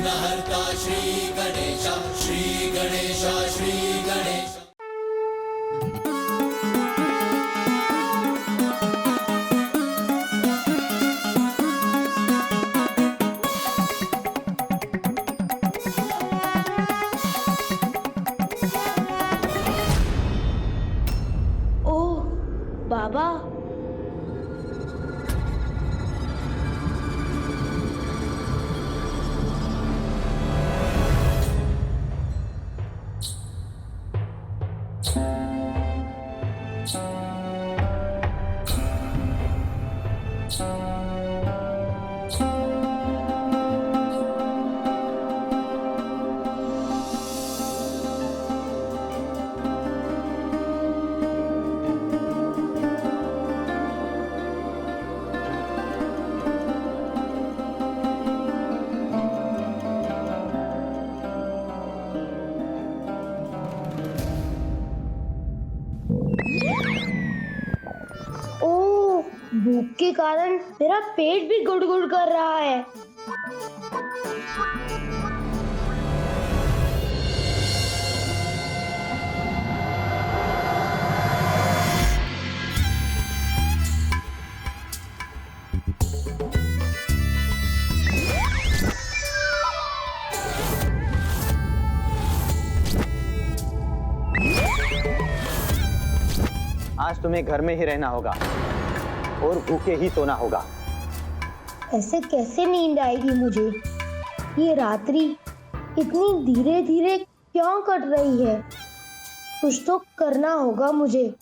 विघ्नहर्ता श्री गणेश, श्री गणेश, श्री गणेश। ओह बाबा, भूख के कारण मेरा पेट भी गुड़गुड़ कर रहा है। आज तुम्हें घर में ही रहना होगा और भूखे ही सोना होगा। ऐसे कैसे नींद आएगी मुझे? ये रात्रि इतनी धीरे धीरे क्यों कट रही है? कुछ तो करना होगा मुझे।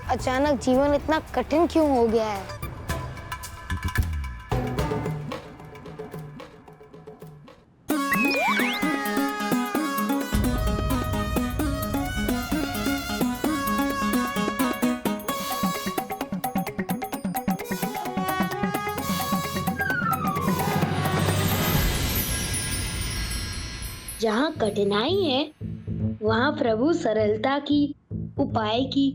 अचानक जीवन इतना कठिन क्यों हो गया है? जहाँ कठिनाई है वहाँ प्रभु सरलता की, उपाय की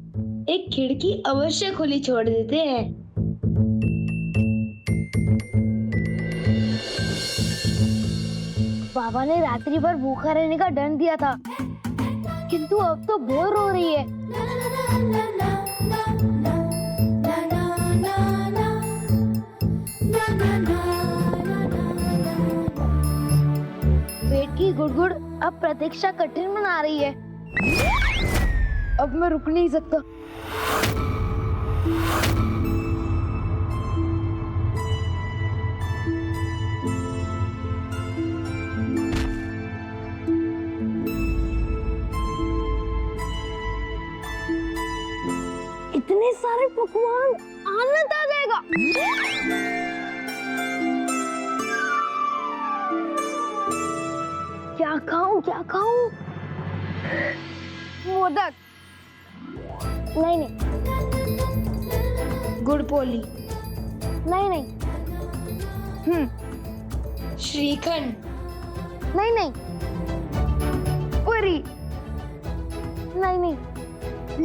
एक खिड़की अवश्य खुली छोड़ देते हैं। बाबा ने रात्रि भर भूखा रहने का दंड दिया था, किंतु अब तो बोर हो रही है। पेट की गुड़गुड़ अब प्रतीक्षा कठिन बना रही है। अब मैं रुक नहीं सकता। इतने सारे पकवान, आनंद आ जाएगा। क्या खाऊं, क्या खाऊं? मोदक नहीं नहीं, गुड़ पोली नहीं नहीं, श्रीखंड नहीं नहीं, पूरी नहीं नहीं,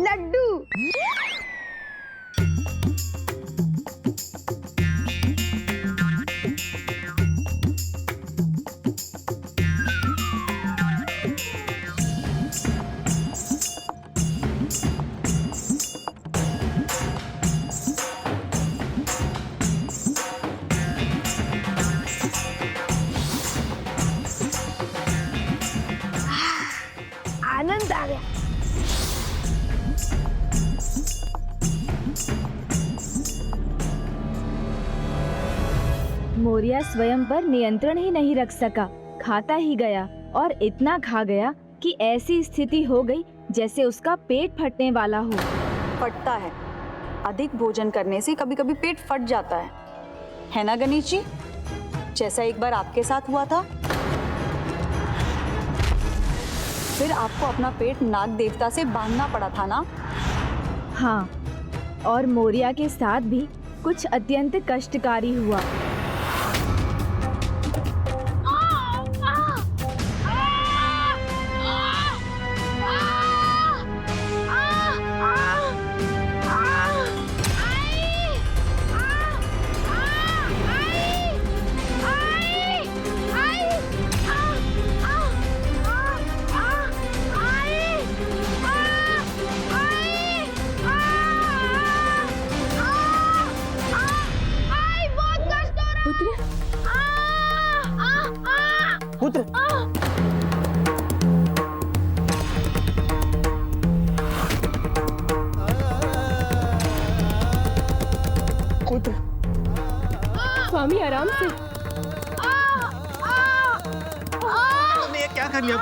लड्डू आनंद आ गया। मोरिया स्वयं पर नियंत्रण ही नहीं रख सका, खाता ही गया और इतना खा गया कि ऐसी स्थिति हो गई जैसे उसका पेट फटने वाला हो। फटता है, अधिक भोजन करने से कभी कभी पेट फट जाता है ना गणेश जी? जैसा एक बार आपके साथ हुआ था। फिर आपको अपना पेट नाग देवता से बांधना पड़ा था ना? हाँ, और मोरिया के साथ भी कुछ अत्यंत कष्टकारी हुआ। पुत्र, पुत्र, स्वामी आराम से। तुमने ये क्या कर लिया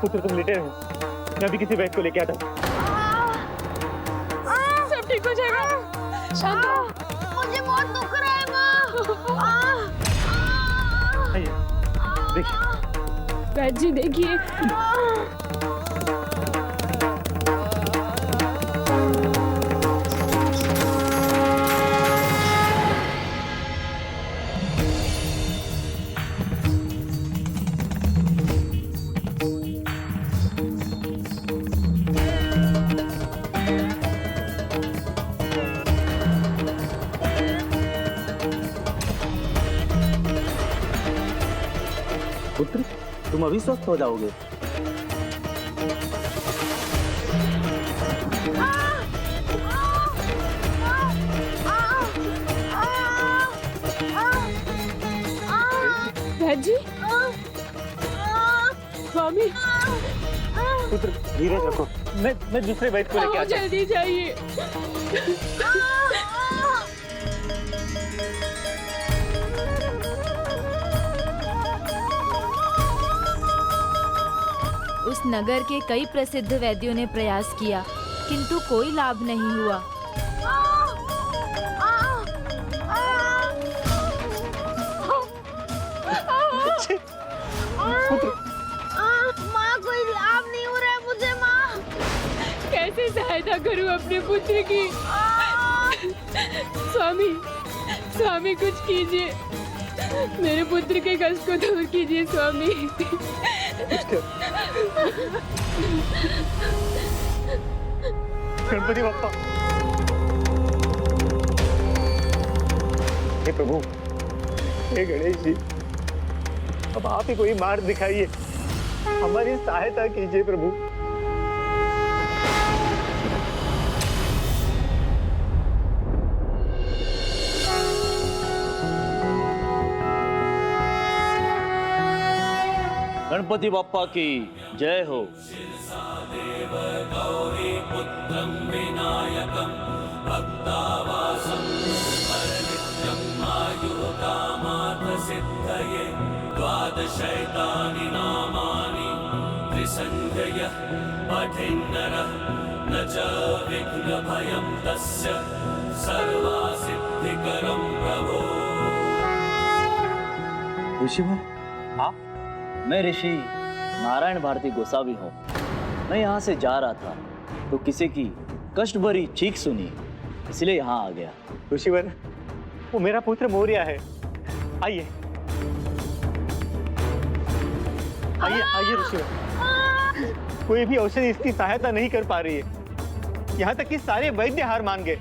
पुत्र? तुम लेटे रहो, मैं अभी किसी वैद्य को लेके आता हूँ। सब ठीक हो जाएगा, शांत हो। मुझे बहुत दुख रहा है माँ। आइए, देखिए। वैद्य जी देखिए। पुत्र, तुम अभी स्वस्थ हो जाओगे। वैद्य जी, स्वामी, पुत्र धीरज रखो, मैं दूसरे वैद्य को लेके आता हूँ। जल्दी जाइए। उस नगर के कई प्रसिद्ध वैद्यों ने प्रयास किया, किंतु कोई लाभ नहीं हुआ। माँ, कोई लाभ नहीं हो रहा है मुझे माँ। कैसे सहायता करूं अपने पुत्र की? स्वामी, स्वामी कुछ कीजिए, मेरे पुत्र के कष्ट को दूर कीजिए स्वामी। गणपति बप्पा, हे प्रभु, हे गणेश जी, अब आप ही कोई मार्ग दिखाइए, हमारी सहायता कीजिए प्रभु। गणपति बप्पा की जय हो। द्वादशैतानि नामानि त्रिसन्ध्यः पठेन्नरः न च विघ्नभयं तस्य सर्वसिद्धिकरं प्रभो। ऋषि हाँ, मैं ऋषि नारायण भारती गोसावी हूँ। मैं यहाँ से जा रहा था तो किसी की कष्ट भरी चीख सुनी, इसलिए यहाँ आ गया। ऋषिवर, वो मेरा पुत्र मोरिया है। आइए आइए आइए ऋषिवर, कोई भी औषधि इसकी सहायता नहीं कर पा रही है, यहाँ तक कि सारे वैद्य हार मान गए।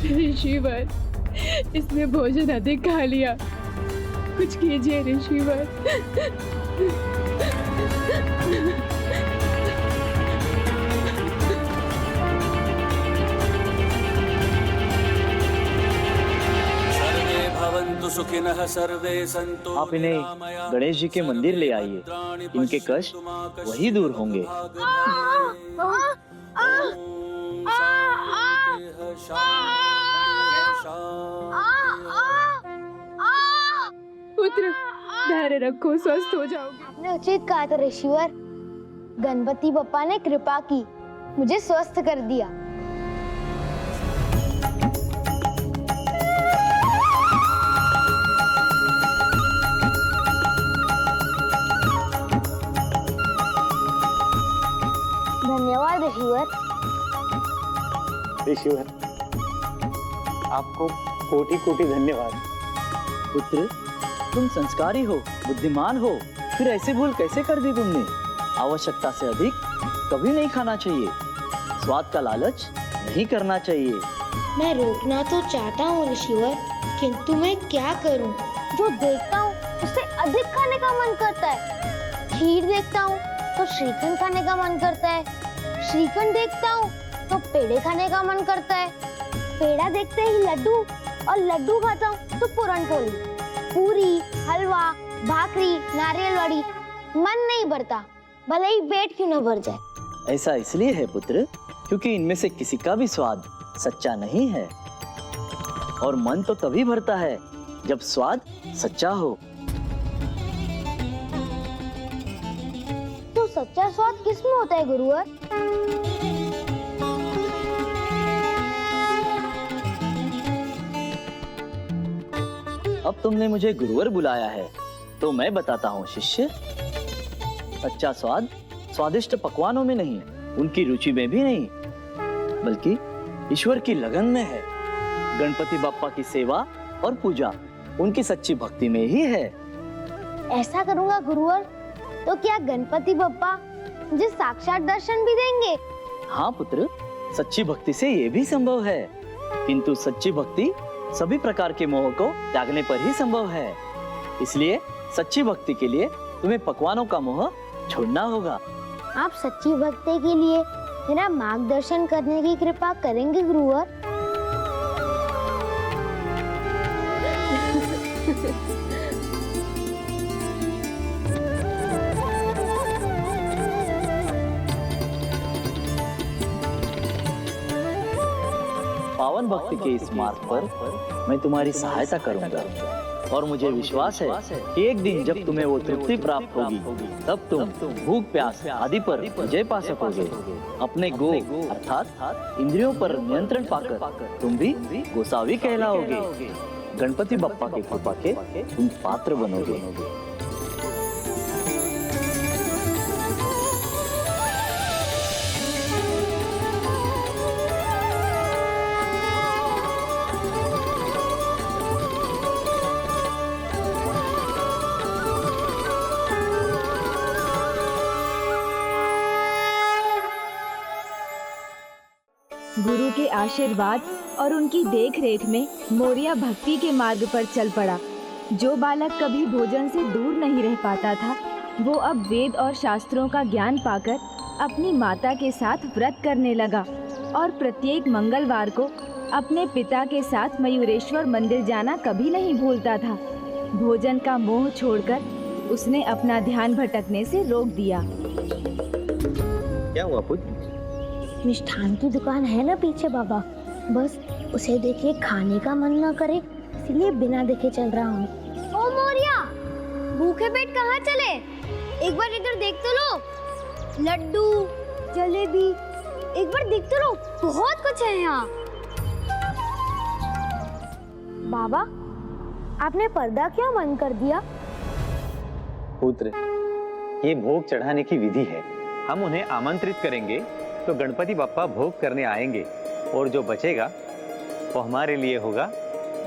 ऋषिवर, इसने भोजन अधिक खा लिया, कुछ कीजिए ऋषिवर। सर्वे भवन्तु सुखिनः सर्वे सन्तु। आप इन्हें गणेश जी के मंदिर ले आइए, इनके कष्ट वही दूर होंगे। शांति पुत्र, धैर्य रखो, स्वस्थ हो जाओगे। आपने उचित कहा था ऋषिवर। गणपति बप्पा ने कृपा की, मुझे स्वस्थ कर दिया। धन्यवाद ऋषिवर। ऋषिवर, आपको कोटि कोटि धन्यवाद। पुत्र, तुम संस्कारी हो, बुद्धिमान हो, फिर ऐसे भूल कैसे कर दी तुमने? आवश्यकता से अधिक कभी नहीं खाना चाहिए। स्वाद का लालच नहीं करना चाहिए। मैं रोकना तो चाहता हूँ ऋषिवर, किंतु मैं क्या करूँ? जो देखता हूँ उससे अधिक खाने का मन करता है। खीर देखता हूँ तो श्रीखंड खाने का मन करता है। श्रीखंड देखता हूँ तो पेड़े खाने का मन करता है। पेड़ा देखते ही लड्डू, और लड्डू खाता हूँ तो पूरनपोली, पूरी, हलवा, भाकरी, नारियल वड़ी। मन नहीं भरता, भले ही पेट क्यों न भर जाए। ऐसा इसलिए है पुत्र, क्योंकि इनमें से किसी का भी स्वाद सच्चा नहीं है। और मन तो तभी भरता है जब स्वाद सच्चा हो। तो सच्चा स्वाद किसमें होता है गुरुवर? अब तुमने मुझे गुरुवर बुलाया है तो मैं बताता हूँ शिष्य। सच्चा स्वाद स्वादिष्ट पकवानों में नहीं, उनकी रुचि में भी नहीं, बल्कि ईश्वर की लगन में है। गणपति बप्पा की सेवा और पूजा उनकी सच्ची भक्ति में ही है। ऐसा करूंगा गुरुवर, तो क्या गणपति बप्पा मुझे साक्षात दर्शन भी देंगे? हाँ पुत्र, सच्ची भक्ति से ये भी संभव है, किंतु सच्ची भक्ति सभी प्रकार के मोह को त्यागने पर ही संभव है। इसलिए सच्ची भक्ति के लिए तुम्हें पकवानों का मोह छोड़ना होगा। आप सच्ची भक्ति के लिए मेरा मार्गदर्शन करने की कृपा करेंगे गुरुवर? पावन भक्ति के इस मार्ग पर मैं तुम्हारी सहायता करूंगा, और मुझे विश्वास है कि एक दिन जब तुम्हें वो तृप्ति प्राप्त होगी, तब तुम भूख प्यास आदि पर विजय पा सकोगे। अपने गो अर्थात इंद्रियों पर नियंत्रण पाकर तुम भी गोसावी कहलाओगे। गणपति बप्पा की कृपा के तुम पात्र बनोगे। गुरु के आशीर्वाद और उनकी देखरेख में मोरिया भक्ति के मार्ग पर चल पड़ा। जो बालक कभी भोजन से दूर नहीं रह पाता था, वो अब वेद और शास्त्रों का ज्ञान पाकर अपनी माता के साथ व्रत करने लगा और प्रत्येक मंगलवार को अपने पिता के साथ मयूरेश्वर मंदिर जाना कभी नहीं भूलता था। भोजन का मोह छोड़कर उसने अपना ध्यान भटकने से रोक दिया। क्या हुआ पुत्र? मिष्ठान की दुकान है ना पीछे बाबा, बस उसे देखे खाने का मन न करे, इसलिए बिना देखे चल रहा हूँ। ओ मोरिया, भूखे पेट कहाँ चले? एक बार इधर देख तो लो। लड्डू, जलेबी, एक बार देख तो लो, बहुत कुछ है यहाँ। बाबा, आपने पर्दा क्यों बंद कर दिया? पुत्र, ये भोग चढ़ाने की विधि है। हम उन्हें आमंत्रित करेंगे तो गणपति बप्पा भोग करने आएंगे, और जो बचेगा वो हमारे लिए होगा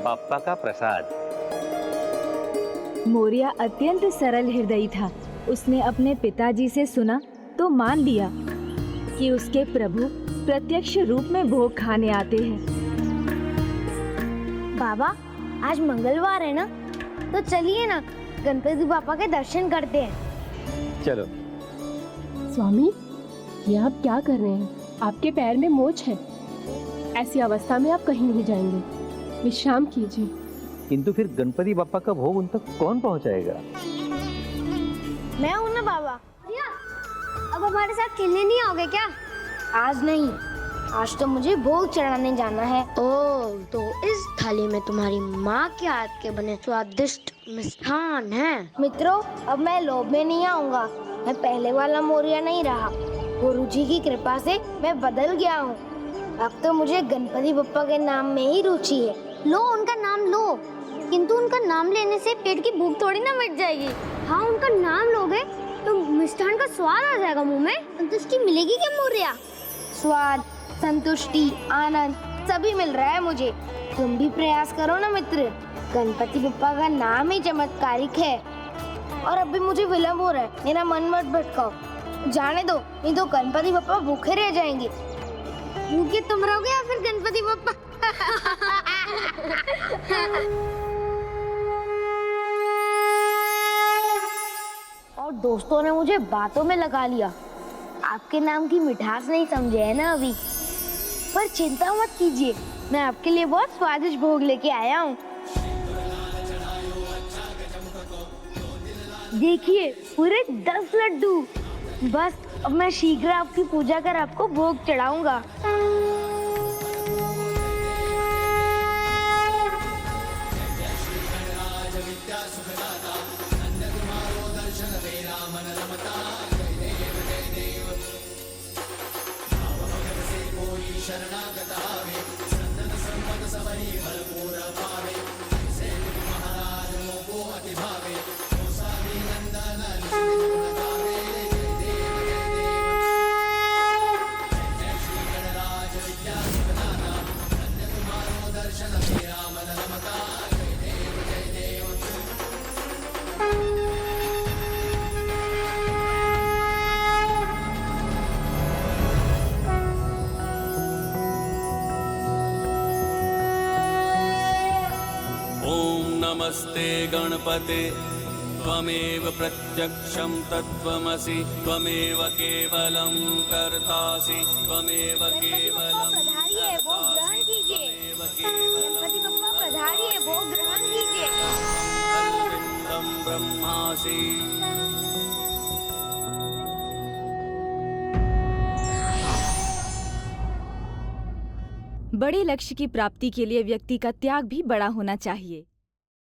बप्पा का प्रसाद। मोरिया अत्यंत सरल हृदयी था। उसने अपने पिताजी से सुना तो मान लिया कि उसके प्रभु प्रत्यक्ष रूप में भोग खाने आते हैं। बाबा, आज मंगलवार है ना, तो चलिए ना गणपति बापा के दर्शन करते हैं। चलो। स्वामी, ये आप क्या कर रहे हैं? आपके पैर में मोच है। ऐसी अवस्था में आप कहीं नहीं जाएंगे, विश्राम कीजिए। किंतु फिर गणपति बप्पा का भोग उन तक कौन पहुंचाएगा? मैं हूं ना बाबा। अब हमारे साथ खेलने नहीं आओगे क्या? आज नहीं, आज तो मुझे भोग चढ़ाने जाना है। ओह, तो इस थाली में तुम्हारी माँ के हाथ के बने स्वादिष्ट मिष्ठान हैं। मित्रों, अब मैं लोभ में नहीं आऊँगा। मैं पहले वाला मोरिया नहीं रहा। गुरुजी की कृपा से मैं बदल गया हूँ। अब तो मुझे गणपति बप्पा के नाम में ही रुचि है। लो, उनका नाम लो, किंतु उनका नाम लेने से पेट की भूख थोड़ी ना मिट जाएगी। हाँ, उनका नाम लोगे तो मिष्ठान का स्वाद आ जाएगा मुंह में। संतुष्टि मिलेगी क्या मोरिया? स्वाद, संतुष्टि, आनंद सभी मिल रहा है मुझे। तुम भी प्रयास करो ना मित्र। गणपति बप्पा का नाम ही चमत्कारिक है। और अभी मुझे विलंब हो रहा है, मेरा मन मत भटकाओ। जाने दो, नहीं तो गणपति बप्पा भूखे रह जाएंगे। भूखे तुम रहोगे या फिर गणपति बप्पा? और दोस्तों ने मुझे बातों में लगा लिया। आपके नाम की मिठास नहीं समझे है ना अभी, पर चिंता मत कीजिए, मैं आपके लिए बहुत स्वादिष्ट भोग लेके आया हूँ। देखिए, पूरे 10 लड्डू। बस अब मैं शीघ्र आपकी पूजा कर आपको भोग चढ़ाऊंगा। नमस्ते गणपते त्वमेव प्रत्यक्षं तत्त्वमसि त्वमेव केवलं कर्तासि त्वमेव केवलं पधारिए, भोग ग्रहण कीजिए। गणपति बप्पा पधारिए, भोग ग्रहण कीजिए। कल्पितं ब्रह्मासि। बड़े लक्ष्य की प्राप्ति के लिए व्यक्ति का त्याग भी बड़ा होना चाहिए।